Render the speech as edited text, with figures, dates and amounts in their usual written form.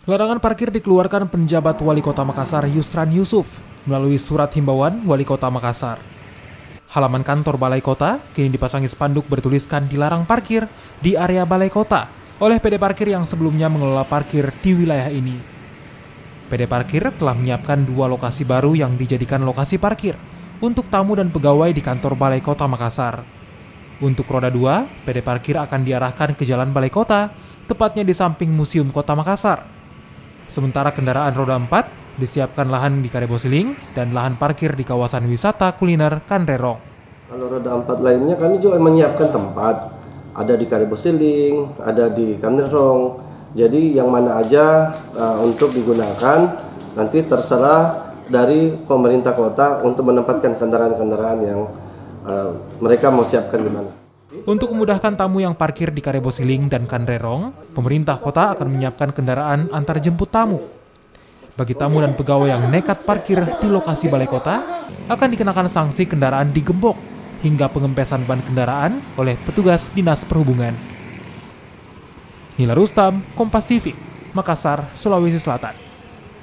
Larangan parkir dikeluarkan penjabat Wali Kota Makassar Yusran Yusuf melalui surat himbauan Wali Kota Makassar. Halaman kantor Balai Kota kini dipasangi spanduk bertuliskan dilarang parkir di area Balai Kota oleh PD Parkir yang sebelumnya mengelola parkir di wilayah ini. PD Parkir telah menyiapkan 2 lokasi baru yang dijadikan lokasi parkir untuk tamu dan pegawai di kantor Balai Kota Makassar. Untuk roda 2, PD Parkir akan diarahkan ke Jalan Balai Kota, tepatnya di samping Museum Kota Makassar. Sementara kendaraan roda 4 disiapkan lahan di Karebosiling dan lahan parkir di kawasan wisata kuliner Kanrerong. Kalau roda 4 lainnya kami juga menyiapkan tempat, ada di Karebosiling, ada di Kanrerong. Jadi yang mana aja untuk digunakan nanti terserah dari pemerintah kota untuk menempatkan kendaraan-kendaraan yang mereka mau siapkan di mana. Untuk memudahkan tamu yang parkir di Karebosiling dan Kanrerong, pemerintah kota akan menyiapkan kendaraan antar jemput tamu. Bagi tamu dan pegawai yang nekat parkir di lokasi Balai Kota, akan dikenakan sanksi kendaraan digembok hingga pengempesan ban kendaraan oleh petugas Dinas Perhubungan. Nila Rustam, Kompas TV, Makassar, Sulawesi Selatan.